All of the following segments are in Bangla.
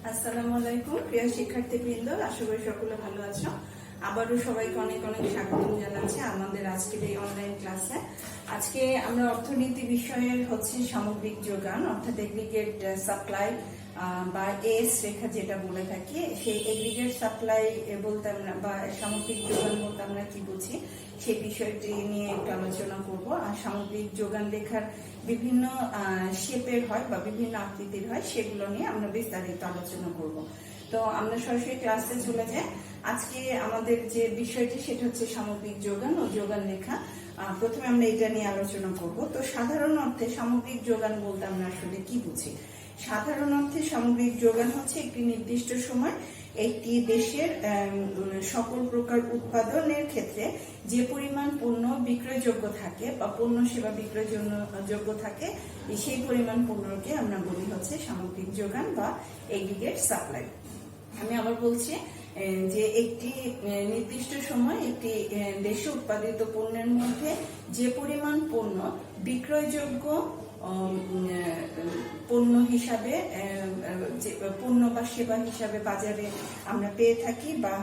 আসসালামু আলাইকুম প্রিয় শিক্ষার্থীবৃন্দ, আশা করি সকলে ভালো আছো। আবারও সবাইকে অনেক অনেক স্বাগত জানাচ্ছি আমাদের আজকের এই অনলাইন ক্লাসে। আজকে আমরা অর্থনীতি বিষয়ের সামগ্রিক যোগান অর্থাৎ এগ্রিগেট সাপ্লাই বা এস রেখা যেটা বলে থাকি, সেই এগ্রিগেট সাপ্লাই বলতে আমরা বা সামগ্রিক যোগান বলতে আমরা কি বুঝি সেই বিষয়টি নিয়ে একটু আলোচনা করব। আর সামগ্রিক যোগান রেখার বিভিন্ন শেপের হয় বা বিভিন্ন আকৃতির হয়, সেগুলো নিয়ে আমরা বিস্তারিত আলোচনা করব। তো আমরা সরাসরি ক্লাসে চলে যাই। আজকে আমাদের যে বিষয়টি সেটা হচ্ছে সামগ্রিক যোগান ও যোগান রেখা। প্রথমে আমরা এটা নিয়ে আলোচনা করব। তো সাধারণ অর্থে সামগ্রিক যোগান বলতে আমরা আসলে কি বুঝি? সাধারণ অর্থে সামগ্রিক যোগান হচ্ছে একটি নির্দিষ্ট সময় একটি দেশের সকল প্রকার উৎপাদনের ক্ষেত্রে যে পরিমাণ পণ্য বিক্রয়যোগ্য থাকে বা পণ্য সেবা বিক্রয় যোগ্য থাকে, সেই পরিমাণ পণ্যকে আমরা বলি হচ্ছে সামগ্রিক যোগান বা এগ্রিগেট সাপ্লাই। আমি আবার বলছি যে একটি নির্দিষ্ট সময় একটি দেশে উৎপাদিত পণ্যের মধ্যে যে পরিমাণ পণ্য বিক্রয়যোগ্য পণ্য হিসাবে পণ্য বা সেবা হিসাবে বাজারে আমরা পেয়ে থাকি বা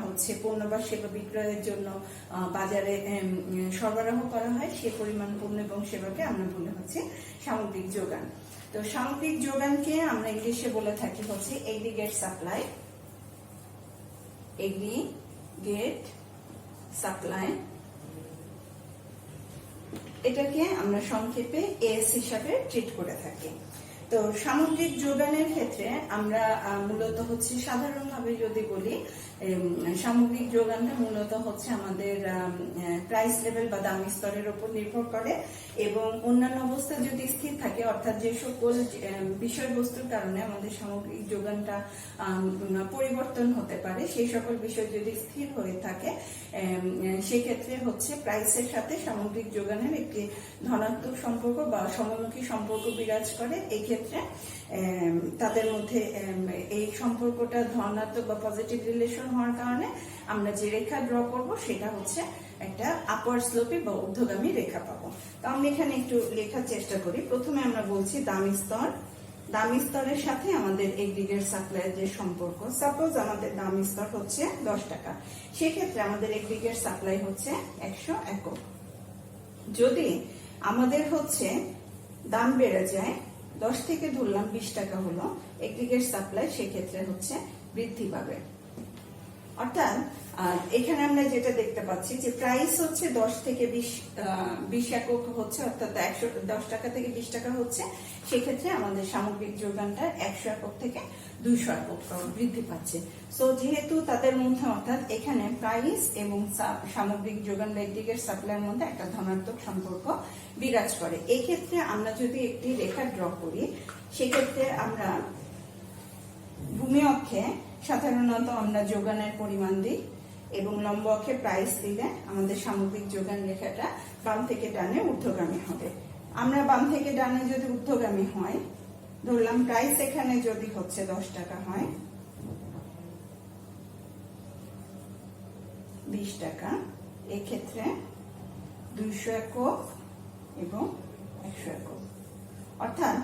পণ্য বা সেবা বিক্রয়ের জন্য বাজারে সরবরাহ করা হয়, সে পরিমাণ পণ্য এবং সেবাকে আমরা বলে সামগ্রিক যোগান। তো সামগ্রিক যোগানকে আমরা ইংলিশে বলে থাকি এগ্রিগেট সাপ্লাই। এগ্রিগেট সাপ্লাই এটাকে আমরা সংক্ষেপে এস হিসাবে ট্রিট করে থাকি। তো সামগ্রিক যোগানের ক্ষেত্রে আমরা মূলত সাধারণভাবে যদি বলি, সামগ্রিক যোগানটা মূলত আমাদের প্রাইস লেভেল বা দামি স্তরের উপর নির্ভর করে এবং অন্যান্য অবস্থা যদি স্থির থাকে, অর্থাৎ যে সকল বিষয়বস্তুর কারণে আমাদের সামগ্রিক যোগানটা পরিবর্তন হতে পারে, সেই সকল বিষয় যদি স্থির হয়ে থাকে সেক্ষেত্রে প্রাইসের সাথে সামগ্রিক যোগানের একটি ধনাত্মক সম্পর্ক বা সমমুখী সম্পর্ক বিরাজ করে। এই ক্ষেত্রে তাদের মধ্যে এই সম্পর্কটা ধনাত্মক বা পজিটিভ রিলেশন হওয়ার কারণে আমরা যে রেখা ড্র করব সেটা একটা আপার স্লোপে বা ঊর্ধ্বগামী রেখা পাবো। তো আমরা এখানে একটু লেখার চেষ্টা করি। প্রথমে আমরা বলছি দামি স্তর। দামি স্তরের সাথে আমাদের এগ্রিগেট সাপ্লাইয়ের যে সম্পর্ক, সাপোজ আমাদের দামি স্তর 10 টাকা, সেক্ষেত্রে আমাদের এগ্রিগেট সাপ্লাই 100 একক। যদি আমাদের দাম বেড়ে যায়, 10 থেকে ধরলাম 20 টাকা হলো এগ্রিগেট সাপ্লাই, সেক্ষেত্রে বৃদ্ধি পাবে। অর্থাৎ এখানে আমরা যেটা দেখতে পাচ্ছি যে প্রাইস 10 থেকে 20 একক অর্থাৎ 10 টাকা থেকে 20 টাকা সেক্ষেত্রে আমাদের সামগ্রিক যোগানটা 100 একক থেকে 200 একক বৃদ্ধি পাচ্ছে। সো যেহেতু তাদের মধ্যে অর্থাৎ এখানে প্রাইস এবং সামগ্রিক যোগান বা এগ্রিগেট সাপ্লাইয়ের মধ্যে একটা ধনাত্মক সম্পর্ক বিরাজ করে, এই ক্ষেত্রে আমরা যদি একটি রেখা ড্র করি, সেক্ষেত্রে আমরা ভূমি অক্ষে সাধারণত আমরা যোগানের পরিমাণ দিই এবং লম্ব অক্ষে প্রাইস দিলে আমাদের সামগ্রিক যোগান রেখাটা বাম থেকে ডানে ঊর্ধ্বগামী হবে। আমরা বাম থেকে ডানে যদি ঊর্ধ্বগামী হয়, ধরলাম প্রাইস এখানে যদি 10 টাকা হয়, 20 টাকা, এক্ষেত্রে 200 একক এবং 100 একক। অর্থাৎ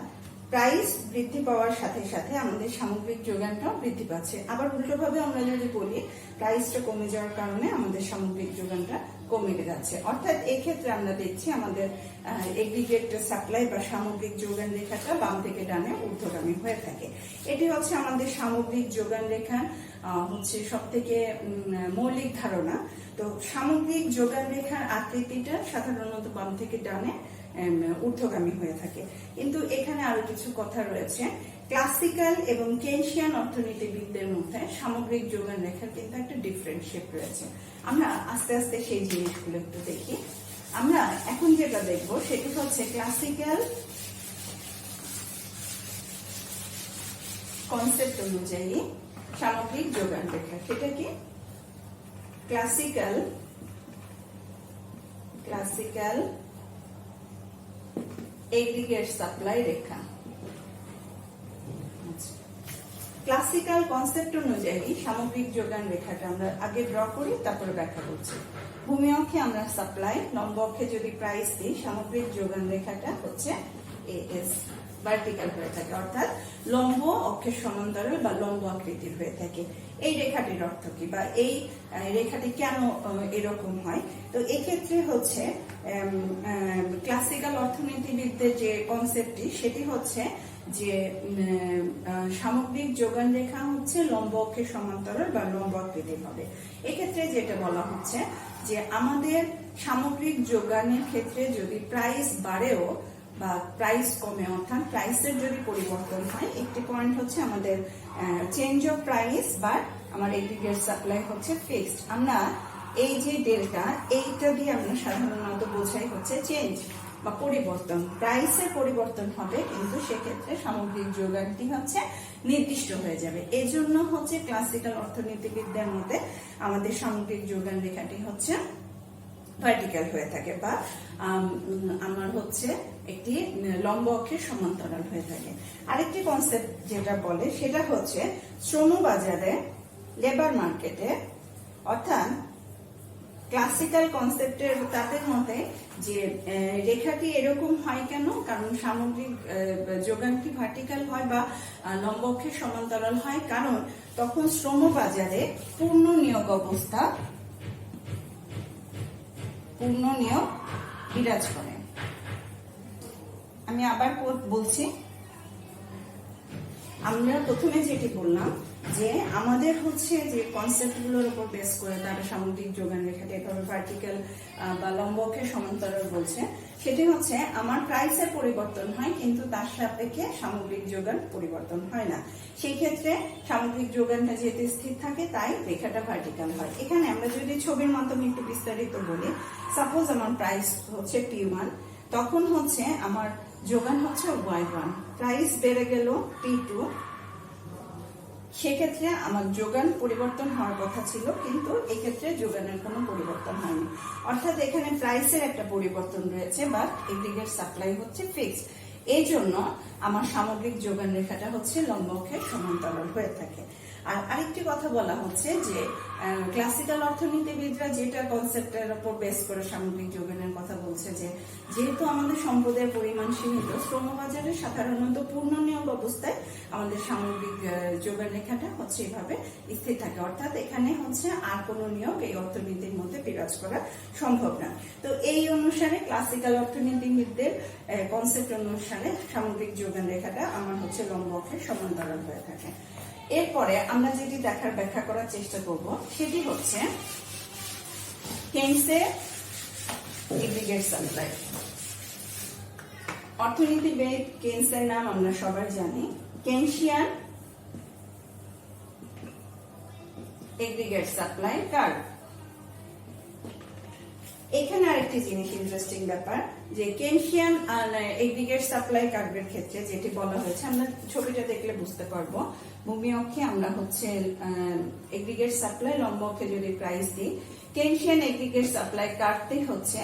প্রাইস বৃদ্ধি পাওয়ার সাথে সাথে আমাদের সামগ্রিক যোগানটাও বৃদ্ধি পাচ্ছে। আবার উল্টোভাবে আমরা যদি বলি, প্রাইসটা কমে যাওয়ার কারণে আমাদের সামগ্রিক যোগানটা কমে যাচ্ছে। অর্থাৎ এই ক্ষেত্রে আমরা দেখছি আমাদের এগ্রিগেট সাপ্লাই বা সামগ্রিক যোগান রেখাটা বাম থেকে ডানে ঊর্ধ্বগামী হয়ে থাকে। এটি আমাদের সামগ্রিক যোগান রেখা সব থেকে মৌলিক ধারণা। তো সামগ্রিক যোগান রেখার আকৃতিটা সাধারণত বাম থেকে ডানে ঊর্ধ্বগামী হয়ে থাকে। কিন্তু এখানে আরো কিছু কথা রয়েছে। ক্লাসিক্যাল এবং কেনশিয়ান অর্থনীতিবিদদের মধ্যে সামগ্রিক যোগান রেখার কিন্তু একটা ডিফারেন্ট শেপ রয়েছে। আমরা আস্তে আস্তে সেই জিনিসগুলো একটু দেখি। আমরা এখন যেটা দেখব সেটি ক্লাসিক্যাল কনসেপ্ট অনুযায়ী সামগ্রিক যোগান রেখা। সেটা কি? ক্লাসিক্যাল এগ্রিগেট সাপ্লাই রেখা। ক্লাসিক্যাল কনসেপ্ট অনুযায়ী সামগ্রিক যোগান রেখাটা আমরা আগে ড্র করি, তারপরে ব্যাখ্যা করছি। ভূমি অক্ষে আমরা সাপ্লাই, লম্ব অক্ষে যদি প্রাইস দিই, সামগ্রিক যোগান রেখাটা এএস। ভার্টিক্যাল হয়ে থাকে, অর্থাৎ লম্ব অক্ষের সমান্তরাল বা লম্ব আকৃতির হয়ে থাকে। এই রেখাটির অর্থ কি, বা এই রেখাটি কেন এরকম হয়? তো এক্ষেত্রে হচ্ছে ক্লাসিক্যাল অর্থনীতিবিদদের যে কনসেপ্টটি সেটি হচ্ছে যে সামগ্রিক যোগান রেখা হচ্ছে লম্ব অক্ষের সমান্তরাল বা লম্ব আকৃতির হবে। এক্ষেত্রে যেটা বলা হচ্ছে যে আমাদের সামগ্রিক যোগানের ক্ষেত্রে যদি প্রাইস বাড়েও বা প্রাইস কমে, অর্থাৎ প্রাইসের যদি পরিবর্তন হয়, একটি পয়েন্ট হচ্ছে আমাদের চেঞ্জ অফ প্রাইস বা আমার এগ্রিগেট সাপ্লাই হচ্ছে ফিক্সড। আমরা এই যে ডেল্টা, এইটা দিয়ে আমরা সাধারণত বোঝাই হচ্ছে চেঞ্জ বা পরিবর্তন, প্রাইসের পরিবর্তন হবে, কিন্তু সেক্ষেত্রে সামগ্রিক যোগানটি হচ্ছে নির্দিষ্ট হয়ে যাবে। এই জন্য হচ্ছে ক্লাসিক্যাল অর্থনীতিবিদদের মতে আমাদের সামগ্রিক যোগান রেখাটি হচ্ছে ভার্টিক্যাল হয়ে থাকে বা আমার হচ্ছে একটি লম্ব অক্ষের সমান্তরাল হয়ে থাকে। আরেকটি কনসেপ্ট যেটা বলে সেটা হচ্ছে শ্রম বাজারে, লেবার মার্কেটে, অর্থাৎ ক্লাসিক্যাল কনসেপ্টের তাদের মতে যে রেখাটি এরকম হয় কেন, কারণ সামগ্রিক যোগানটি ভার্টিক্যাল হয় বা লম্ব অক্ষের সমান্তরাল হয়, কারণ তখন শ্রম বাজারে পূর্ণ নিয়োগ অবস্থা, পূর্ণ নিয়োগ বিরাজ করে। আমি আবার বলছি, আমরা প্রথমে যেটি বললাম যে আমাদের হচ্ছে যে কনসেপ্ট গুলোর উপর বেস করে তারা সামগ্রিক যোগান রেখাটি এভাবে ভার্টিক্যাল বা লম্ব অক্ষের সমান্তরাল বলছে, সেটি হচ্ছে আমার প্রাইসের পরিবর্তন হয় কিন্তু তার সাপেক্ষে সামগ্রিক যোগান পরিবর্তন হয় না। সেই ক্ষেত্রে সামগ্রিক যোগানটা যেহেতু স্থির থাকে তাই রেখাটা ভার্টিক্যাল হয়। এখানে আমরা যদি ছবির মাধ্যমে একটু বিস্তারিত বলি, সাপোজ আমার প্রাইস হচ্ছে P1, তখন হচ্ছে আমার যোগান হচ্ছে Y1, প্রাইস বেড়ে গেল P2, সেক্ষেত্রে আমার যোগান পরিবর্তন হওয়ার কথা ছিল, কিন্তু এক্ষেত্রে যোগানের কোনো পরিবর্তন হয়নি, অর্থাৎ এখানে প্রাইসের একটা পরিবর্তন রয়েছে বা এগ্রিগেট সাপ্লাই হচ্ছে ফিক্সড। এই জন্য আমার সামগ্রিক যোগান রেখাটা হচ্ছে লম্ব অক্ষের সমান্তরাল হয়ে থাকে। আর আরেকটি কথা বলা হচ্ছে যে ক্লাসিক্যাল অর্থনীতিবিদরা যেটা কনসেপ্টের উপর বেস করে সামগ্রিক যোগানের কথা বলছে যে যেহেতু আমাদের সম্পদের পরিমাণ সীমিত, শ্রমবাজারে সাধারণত পূর্ণ নিয়োগ অবস্থায় আমাদের সামগ্রিক যোগান রেখাটা হচ্ছে এভাবে স্থির থাকে, অর্থাৎ এখানে হচ্ছে আর কোনো নিয়োগ এই অর্থনীতির মধ্যে বিরাজ করা সম্ভব না। তো এই অনুসারে ক্লাসিক্যাল অর্থনীতিবিদদের কনসেপ্ট অনুসারে সামগ্রিক যোগান রেখাটা আমার হচ্ছে লম্ব অক্ষের সমান্তরাল হয়ে থাকে। এরপরে আমরা যেটি ব্যাখ্যা করার চেষ্টা করব সেটি হচ্ছে কেইনসের এগ্রিগেট সাপ্লাই। অর্থনীতিবিদ কেইনসের নাম আমরা সবাই জানি, কেইনশিয়ান এগ্রিগেট সাপ্লাই কার্ভ। এখানে আরেকটি জিনিস ইন্টারেস্টিং ব্যাপার যে কেইনশিয়ান এগ্রিগেট সাপ্লাই কার্ভের ক্ষেত্রে যেটি বলা হয়েছে, আমরা ছবিটা দেখলে বুঝতে পারবো, ভূমি অক্ষে আমরা হচ্ছে এগ্রিগেট সাপ্লাই, লম্ব অক্ষে যদি প্রাইস দিই, কেইনশিয়ান এগ্রিগেট সাপ্লাই কার্ভটি হচ্ছে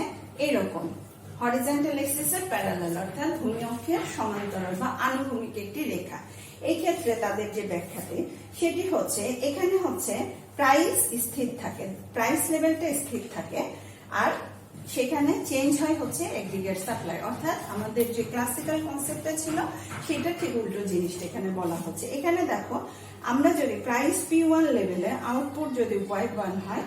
এরকম হরিজন্টাল এক্সিসের প্যারালাল, অর্থাৎ ভূমি অক্ষের সমান্তরাল বা আনুভূমিক একটি রেখা। এই ক্ষেত্রে তাদের যে ব্যাখ্যাটি সেটি হচ্ছে এখানে হচ্ছে প্রাইস স্থির থাকে, প্রাইস লেভেলটা স্থির থাকে, আর সেখানে চেঞ্জ হয় হচ্ছে এগ্রিগেট সাপ্লাই, অর্থাৎ আমাদের যে ক্লাসিক্যাল কনসেপ্টটা ছিল সেটা ঠিক উল্টো জিনিসটা এখানে বলা হচ্ছে। এখানে দেখো, আমরা যদি প্রাইস P1 লেভেলে আউটপুট যদি Y1 হয়,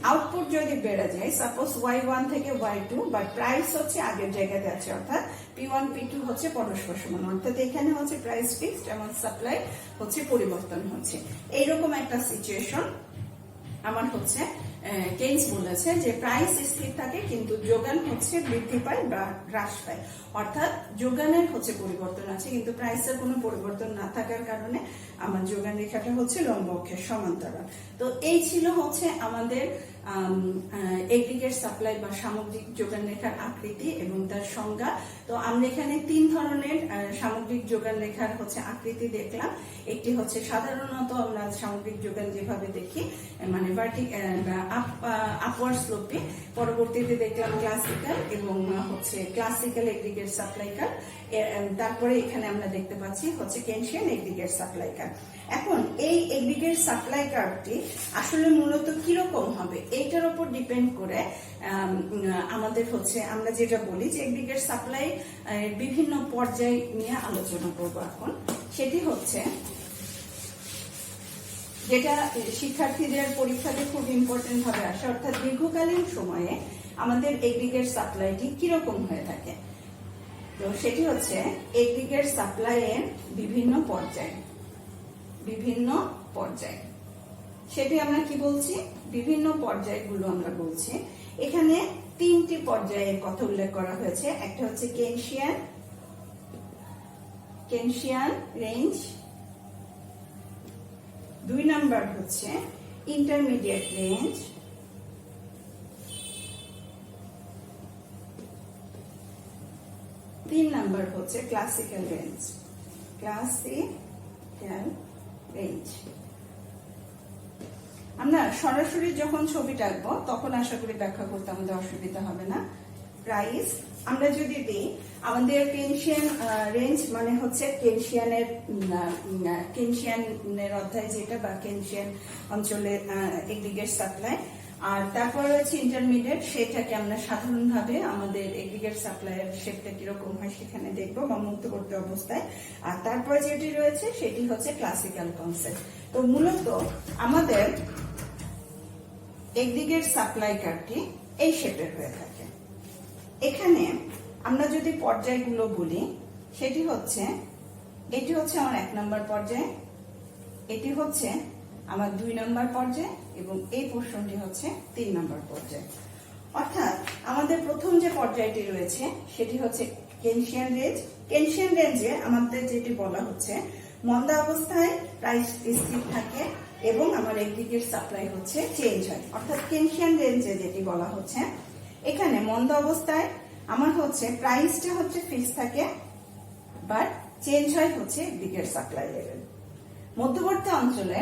আউটপুট যদি বেড়ে যায়, সাপোজ Y1 থেকে Y2, বাট প্রাইস হচ্ছে আগের জায়গাতে আছে, অর্থাৎ P1 P2 হচ্ছে পরস্পর সমান, অর্থাৎ এখানে হচ্ছে প্রাইস ফিক্সড এবং সাপ্লাই হচ্ছে পরিবর্তন হচ্ছে। এইরকম একটা সিচুয়েশন আমার হচ্ছে কেইনস বলেছে যে প্রাইস স্থির থাকে কিন্তু যোগান হচ্ছে বৃদ্ধি পায় বা হ্রাস পায়, অর্থাৎ যোগানের হচ্ছে পরিবর্তন আছে কিন্তু প্রাইসের কোনো পরিবর্তন না থাকার কারণে আমার যোগান রেখাটা হচ্ছে লম্ব অক্ষের সমান্তরাল। তো এই ছিল হচ্ছে আমাদের এগ্রিগেট সাপ্লাই বা সামগ্রিক যোগান রেখার আকৃতি এবং তার সংজ্ঞা। তো আমরা এখানে তিন ধরনের সামগ্রিক যোগান রেখার হচ্ছে আকৃতি দেখলাম। একটি হচ্ছে সাধারণত আমরা সামগ্রিক যোগান যেভাবে দেখি, মানে আপওয়ার্ড স্লোপে, পরবর্তীতে দেখলাম ক্লাসিক্যাল এবং হচ্ছে ক্লাসিক্যাল এগ্রিগেট সাপ্লাই কার্ভ, তারপরে এখানে আমরা দেখতে পাচ্ছি হচ্ছে কেইনশিয়ান এগ্রিগেট সাপ্লাই কার্ভ। এখন এই এগ্রিগেট সাপ্লাই কার্ভটি আসলে মূলত কিরকম হবে এইটার উপর ডিপেন্ড করে আমাদের হচ্ছে আমরা যেটা বলি যে এগ্রিগেট সাপ্লাই বিভিন্ন পর্যায় নিয়ে আলোচনা করব এখন। সেটি হচ্ছে যেটা শিক্ষার্থীদের পরীক্ষাতে খুব ইম্পর্টেন্ট ভাবে আসে, অর্থাৎ দীর্ঘকালীন সময়ে আমাদের এগ্রিগেট সাপ্লাইটি কিরকম হয়ে থাকে। তো সেটি হচ্ছে এগ্রিগেট সাপ্লাই এর বিভিন্ন পর্যায়, সেটি আমরা কি বলছি, বিভিন্ন পর্যায়গুলো আমরা বলছি। এখানে 3টি পর্যায়ের কথা উল্লেখ করা হয়েছে। একটা হচ্ছে কেনশিয়ান রেঞ্জ, 2 নাম্বার হচ্ছে ইন্টারমিডিয়েট রেঞ্জ, 3 নাম্বার হচ্ছে ক্লাসিক্যাল রেঞ্জ। আমরা সরাসরি যখন ছবিটা আঁকবো তখন আশা করি ব্যাখ্যা করতে আমাদের অসুবিধা হবে না। প্রাইস আমরা যদি দিই, আমাদের কেনশিয়ান রেঞ্জ মানে হচ্ছে কেনশিয়ানের অধ্যায় যেটা, বা কেনশিয়ান অঞ্চলে এগ্রিগেট সাপ্লাই। আর তারপর রয়েছে ইন্টারমিডিয়েট, সেটাকে আমরা সাধারণভাবে আমাদের এগ্রিগেট সাপ্লাইয়ের শেপটা কিরকম হয় সেখানে দেখবো, বা মুক্তবর্তী অবস্থায়। আর তারপর যেটি রয়েছে সেটি হচ্ছে ক্লাসিক্যাল কনসেপ্ট। তো মূলত আমাদের এগ্রিগেট সাপ্লাই কার্ভটি এই শেপের হয়ে থাকে। এখানে আমরা যদি পর্যায়গুলো বলি, সেটি হচ্ছে, এটি হচ্ছে আমার 1 নম্বর পর্যায়, এটি হচ্ছে আমার 2 নম্বর পর্যায়, এবং এই পোর্শনটি হচ্ছে 3 নম্বর পর্যায়। অর্থাৎ আমাদের প্রথম যে পর্যায়টি রয়েছে সেটি হচ্ছে কেনশিয়ান রেঞ্জ। কেনশিয়ান রেঞ্জে আমাদের যেটি বলা হচ্ছে, মন্দা অবস্থায় প্রাইস স্থির থাকে এবং আমার এগ্রিগেট সাপ্লাই হচ্ছে চেঞ্জ হয়। অর্থাৎ কেনশিয়ান রেঞ্জে যেটি বলা হচ্ছে, এখানে মন্দা অবস্থায় আমার হচ্ছে প্রাইসটা হচ্ছে ফিক্স থাকে, বাট চেঞ্জ হয় হচ্ছে এগ্রিগেট সাপ্লাই লেভেল। মধ্যবর্তী অঞ্চলে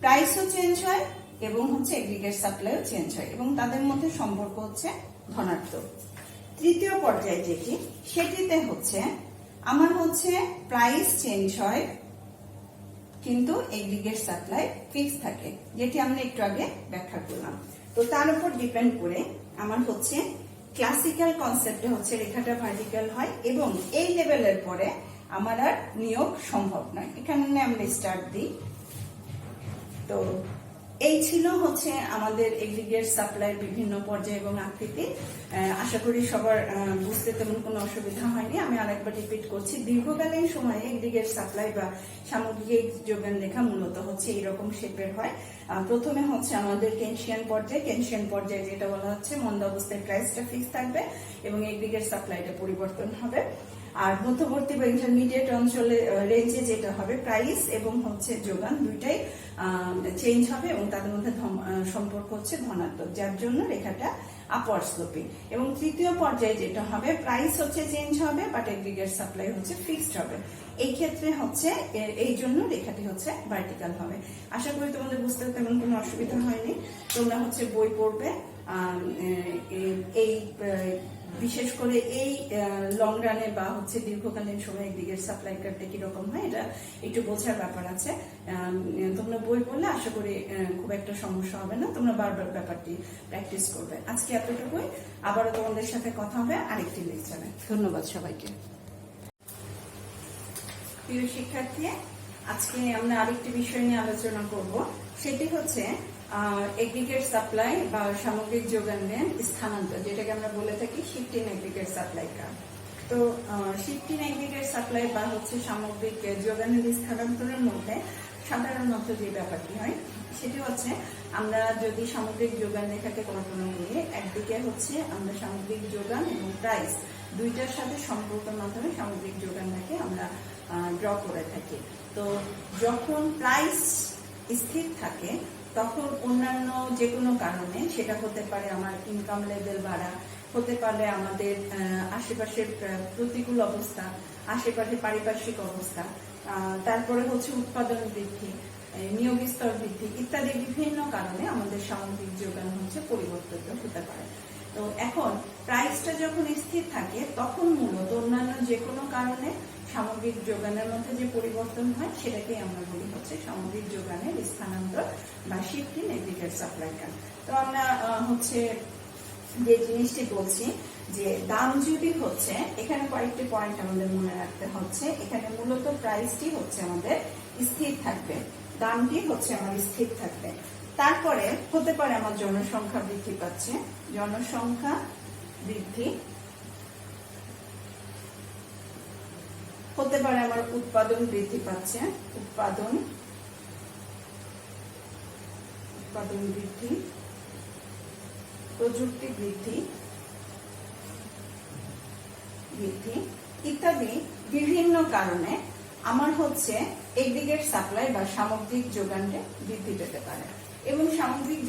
প্রাইসও চেঞ্জ হয় এবং হচ্ছে এগ্রিগেট সাপ্লাইও চেঞ্জ হয়, এবং তাদের মধ্যে সম্পর্ক হচ্ছে ধনাত্মক। তৃতীয় পর্যায়ে যেটি, সেটিতে হচ্ছে আমার হচ্ছে প্রাইস চেঞ্জ হয় কিন্তু এগ্রিগেট সাপ্লাই ফিক্স থাকে, যেটি আমরা একটু আগে ব্যাখ্যা করলাম। তো তার উপর ডিপেন্ড করে আমার হচ্ছে ক্লাসিক্যাল কনসেপ্টে হচ্ছে রেখাটা ভার্টিক্যাল হয়, এবং এই লেভেলের পরে আমার আর নিয়োগ সম্ভব নয়। এখানে আমরা স্টার্ট দিই। তো এই ছিল হচ্ছে আমাদের এগ্রিগেট সাপ্লাই বিভিন্ন পর্যায় এবং আকৃতি। আশা করি সবার বুঝতে তেমন কোনো অসুবিধা হয়নি। আমি আরেকবার রিপিট করছি, দীর্ঘকালীন সময়ে এগ্রিগেট সাপ্লাই বা সামগ্রিক যোগান রেখা মূলত হচ্ছে এইরকম শেপের হয়। প্রথমে হচ্ছে আমাদের কেনশিয়ান পর্যায়ে যেটা বলা হচ্ছে মন্দা অবস্থায় প্রাইসটা ফিক্স থাকবে এবং এগ্রিগেট সাপ্লাইটা পরিবর্তন হবে। আর মধ্যবর্তী বা ইন্টারমিডিয়েট অঞ্চলে রেঞ্জে যেটা হবে, প্রাইস এবং হচ্ছে যোগান দুইটাই চেঞ্জ হবে এবং তাদের মধ্যে সম্পর্ক হচ্ছে ধনাত্মক, যার জন্য রেখাটা আপওয়ার্ড স্লোপিং। এবং তৃতীয় পর্যায়ে যেটা হবে, প্রাইস হচ্ছে চেঞ্জ হবে বাট এগ্রিগেট সাপ্লাই হচ্ছে ফিক্সড হবে। এই ক্ষেত্রে হচ্ছে এই জন্য রেখাটি হচ্ছে ভার্টিক্যাল হবে। আশা করি তোমাদের বুঝতে তেমন কোনো অসুবিধা হয়নি। তোমরা হচ্ছে বই পড়বে, এই বিশেষ করে এই লং রানে বা হচ্ছে দীর্ঘকালীন সময় এগ্রিগেট সাপ্লাই কার্ভটা কিরকম হয় এটা একটু বোঝার ব্যাপার আছে। তোমরা বই পড়লে আশা করি খুব একটা সমস্যা হবে না, তোমরা বারবার ব্যাপারটি প্র্যাকটিস করবে। আজকে এতটুকুই, আবারও তোমাদের সাথে কথা হবে আরেকটি লেকচারে। ধন্যবাদ সবাইকে। প্রিয় শিক্ষার্থী, আজকে আমরা আরেকটি বিষয় নিয়ে আলোচনা করব, সেটি হচ্ছে এগ্রিগেট সাপ্লাই বা সামগ্রিক যোগানের স্থানান্তর, যেটাকে আমরা বলে থাকি শিফটিং এগ্রিগেট সাপ্লাই কার্ভ। তো শিফটিং এগ্রিগেট সাপ্লাই বা হচ্ছে সামগ্রিক যোগানের স্থানান্তরের মধ্যে সাধারণত যে ব্যাপারটি হয় সেটি হচ্ছে, আমরা যদি সামগ্রিক যোগান রেখাকে কল্পনা করি, একদিকে হচ্ছে আমরা সামগ্রিক যোগান এবং প্রাইস দুইটার সাথে সম্পর্কের মাধ্যমে সামগ্রিক যোগানটাকে আমরা ড্র করে থাকি। তো যখন প্রাইস স্থির থাকে তখন অন্যান্য যে কোনো কারণে, সেটা হতে পারে আমার ইনকাম লেভেল বাড়া, হতে পারে আমাদের আশেপাশের প্রতিকূল অবস্থা, আশেপাশে পারিপার্শ্বিক অবস্থা, তারপরে হচ্ছে উৎপাদন বৃদ্ধি, নিয়োগ স্তর বৃদ্ধি ইত্যাদি বিভিন্ন কারণে আমাদের সামগ্রিক যোগান হচ্ছে পরিবর্তিত হতে পারে। তো এখন প্রাইসটা যখন স্থির থাকে তখন মূলত অন্যান্য যে কোনো কারণে সামগ্রিক যোগানের মধ্যে যে পরিবর্তন হয় সেটাকেই আমরা বলি হচ্ছে সামগ্রিক যোগানের স্থানান্তর বা shift in aggregate supply curve. তো আমরা হচ্ছে যে জিনিসটি বলছি যে দাম যদি হচ্ছে, এখানে কয়েকটি পয়েন্ট আমাদের মনে রাখতে হচ্ছে। এখানে মূলত প্রাইসটি হচ্ছে আমাদের স্থির থাকবে, দামটি হচ্ছে আমার স্থির থাকবে। তারপরে হতে পারে আমার জনসংখ্যা বৃদ্ধি পাচ্ছে, জনসংখ্যা বৃদ্ধি হতে পারে আমার উৎপাদন বৃদ্ধি পাচ্ছে, উৎপাদন বৃদ্ধি, প্রযুক্তি বৃদ্ধি ইত্যাদি বিভিন্ন কারণে আমার হচ্ছে এগ্রিগেট সাপ্লাই বা সামগ্রিক যোগানটা বৃদ্ধি পেতে পারে। এবং সামগ্রিক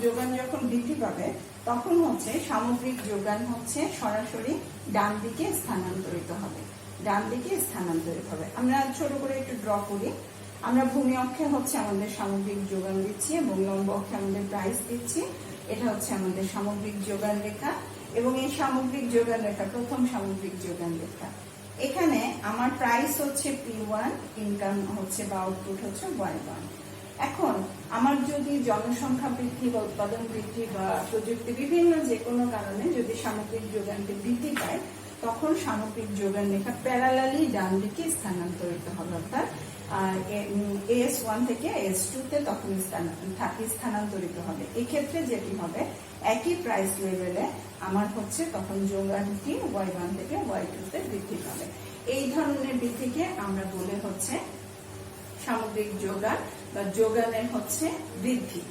যোগান যখন বৃদ্ধি পাবে তখন হচ্ছে সামগ্রিক যোগান হচ্ছে সরাসরি ডান দিকে স্থানান্তরিত হবে, আমরা ছোট করে একটু ড্র করি। আমরা ভূমি অক্ষে হচ্ছে আমাদের সামগ্রিক যোগান দিচ্ছি এবং লম্ব অক্ষে আমাদের প্রাইস দিচ্ছি। এটা হচ্ছে আমাদের সামগ্রিক যোগান রেখা এবং এই সামগ্রিক যোগান রেখা প্রথম সামগ্রিক যোগান রেখা। এখানে আমার প্রাইস হচ্ছে P1, ইনকাম হচ্ছে বা আউটপুট হচ্ছে Y1। এখন আমার যদি জনসংখ্যা বৃদ্ধি বা উৎপাদন বৃদ্ধি বা প্রযুক্তি বিভিন্ন যে কোনো কারণে যদি সামগ্রিক যোগানটি বৃদ্ধি পায় তখন সামগ্রিক যোগান রেখা প্যারালালি ডান দিকে স্থানান্তরিত হবে, অর্থাৎ AS1 থেকে AS2 তে তখন স্থানান্তরিত হবে। এক্ষেত্রে যেটি হবে একই প্রাইস লেভেলে আমার হচ্ছে তখন যোগানটি Y1 থেকে Y2 তে বৃদ্ধি পাবে। এই ধরনের বৃদ্ধিকে আমরা বলে হচ্ছে সামগ্রিক যোগান বা যোগানের হচ্ছে বৃদ্ধি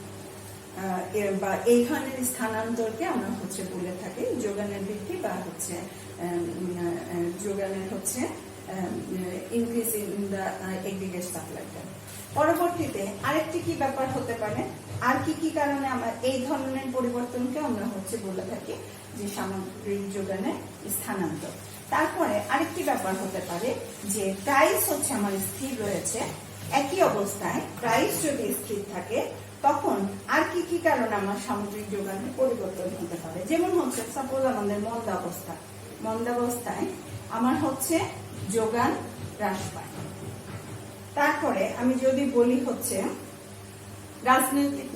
বা এই ধরনের স্থানান্তরকে আমরা হচ্ছে বলে থাকি যোগানের বৃদ্ধি বা হচ্ছে যোগানের হচ্ছে increase in the aggregate supply curve. পরবর্তীতে আরেকটি কি ব্যাপার হতে পারে, আর কি কারণে আমার এই ধরনের পরিবর্তনকে আমরা হচ্ছে বলে থাকি যে সামগ্রিক যোগানের স্থানান্তর। তারপরে আরেকটি ব্যাপার হতে পারে যে প্রাইস হচ্ছে আমার স্থির রয়েছে, একই অবস্থায় প্রাইস যদি স্থির থাকে তখন আর কি কারণে আমার সামগ্রিক যোগানের পরিবর্তন হতে পারে। যেমন হচ্ছে সাপোজ আমাদের মন্দাবস্থায় আমার হচ্ছে যোগান হ্রাস পায়। তারপরে আমি যদি বলি হচ্ছে রাজনৈতিক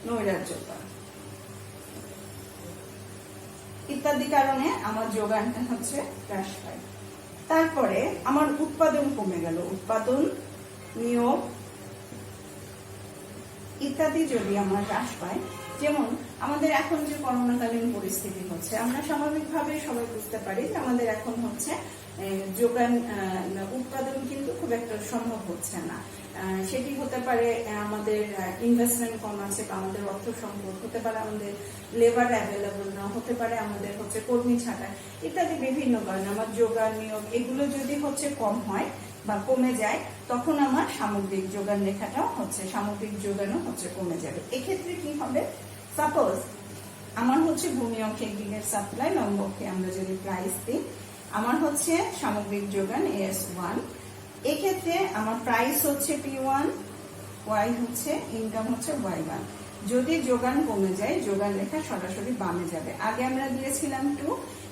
নৈরাজ্যতা ইত্যাদি কারণে আমার যোগানটা হচ্ছে হ্রাস পায়। তারপরে আমার উৎপাদন কমে গেল, উৎপাদন নিয়োগ ইত্যাদি যদি আমার হ্রাস পায়। যেমন আমাদের এখন যে করোনাকালীন পরিস্থিতি হচ্ছে, আমরা স্বাভাবিকভাবে সবাই বুঝতে পারি যে আমাদের এখন হচ্ছে যোগান উৎপাদন কিন্তু খুব একটা সম্ভব হচ্ছে না। সেটি হতে পারে আমাদের ইনভেস্টমেন্ট কম আছে বা আমাদের অর্থ সংকট, হতে পারে আমাদের লেবার অ্যাভেলেবল না, হতে পারে আমাদের হচ্ছে কর্মী ছাঁটাই ইত্যাদি বিভিন্ন কারণে আমার যোগান নিয়োগ এগুলো যদি হচ্ছে কম হয় বা কমে যায় তখন আমার সামগ্রিক যোগান রেখাটাও হচ্ছে সামগ্রিক যোগানও হচ্ছে কমে যাবে। এক্ষেত্রে কি হবে, সাপোজ আমার হচ্ছে ভূমি অক্ষে এগ্রিগেট সাপ্লাই, লম্ব অক্ষে আমরা যদি প্রাইস দিই, আমার হচ্ছে সামগ্রিক যোগান AS1। এক্ষেত্রে আমার প্রাইস হচ্ছে P1, Y হচ্ছে ইনকাম হচ্ছে Y1। যদি যোগান কমে যায় যোগান রেখা সরাসরি বামে যাবে। আগে আমরা দিয়েছিলাম 2,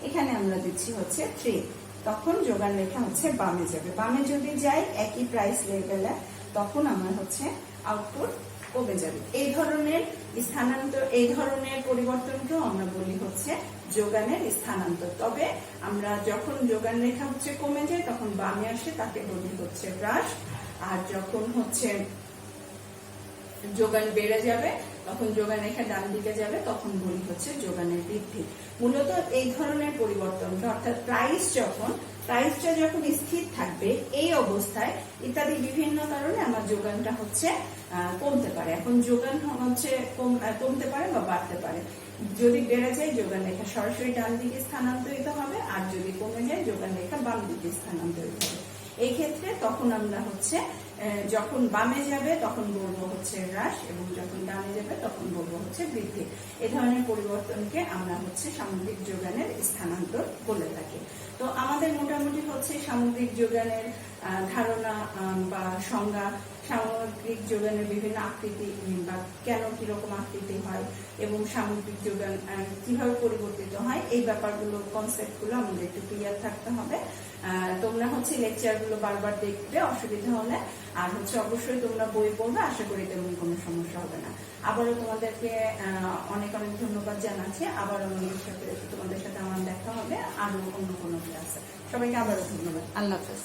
এখানে আমরা দিচ্ছি হচ্ছে 3, তখন যোগান রেখা হচ্ছে বামে যাবে। বামে যদি যাই একই প্রাইস লেভেলে তখন আমার হচ্ছে আউটপুট কমে যাবে। এই ধরনের স্থানান্তর, এই ধরনের পরিবর্তনকেও আমরা বলি হচ্ছে যোগানের স্থানান্তর। তবে আমরা যখন যোগান রেখা হচ্ছে কমে যায় তখন বামে আসে তাকে বলি হচ্ছে হ্রাস, আর যখন হচ্ছে যোগান বেড়ে যাবে তখন যোগান রেখা ডান দিকে যাবে তখন বলি হচ্ছে যোগানের বৃদ্ধি। মূলত এই ধরনের পরিবর্তনটা, অর্থাৎ প্রাইসটা যখন স্থির থাকবে এই অবস্থায় ইত্যাদি বিভিন্ন কারণে আমার যোগানটা হচ্ছে কমতে পারে। এখন যোগান হচ্ছে কমতে পারে বা বাড়তে পারে। যদি বেড়ে যায় যোগান রেখা সরাসরি ডান দিকে স্থানান্তরিত হবে, আর যদি কমে যায় যোগান রেখা বাম দিকে স্থানান্তরিত হবে। এই ক্ষেত্রে তখন আমরা হচ্ছে যখন বামে যাবে তখন বলবো হচ্ছে হ্রাস এবং যখন ডানে যাবে তখন বলবো হচ্ছে বৃদ্ধি। এ ধরনের পরিবর্তনকে আমরা হচ্ছে সামগ্রিক যোগানের স্থানান্তর বলে থাকি। তো আমাদের মোটামুটি হচ্ছে সামগ্রিক যোগানের ধারণা বা সংজ্ঞা, সামগ্রিক যোগানের বিভিন্ন আকৃতি বা কেন কিরকম আকৃতি হয় এবং সামগ্রিক যোগান কিভাবে পরিবর্তিত হয়, এই ব্যাপারগুলো কনসেপ্টগুলো আমাদের একটু ক্লিয়ার থাকতে হবে। তোমরা হচ্ছে লেকচারগুলো বারবার দেখবে, অসুবিধা হলে। আর হচ্ছে অবশ্যই তোমরা বই পড়বে, আশা করি তেমন কোনো সমস্যা হবে না। আবারও তোমাদেরকে অনেক অনেক ধন্যবাদ জানাচ্ছি। আবার তোমাদের সাথে আমার দেখা হবে আরো অন্য কোনো ক্লাসে। সবাইকে আবারও ধন্যবাদ। আল্লাহ হাফেজ।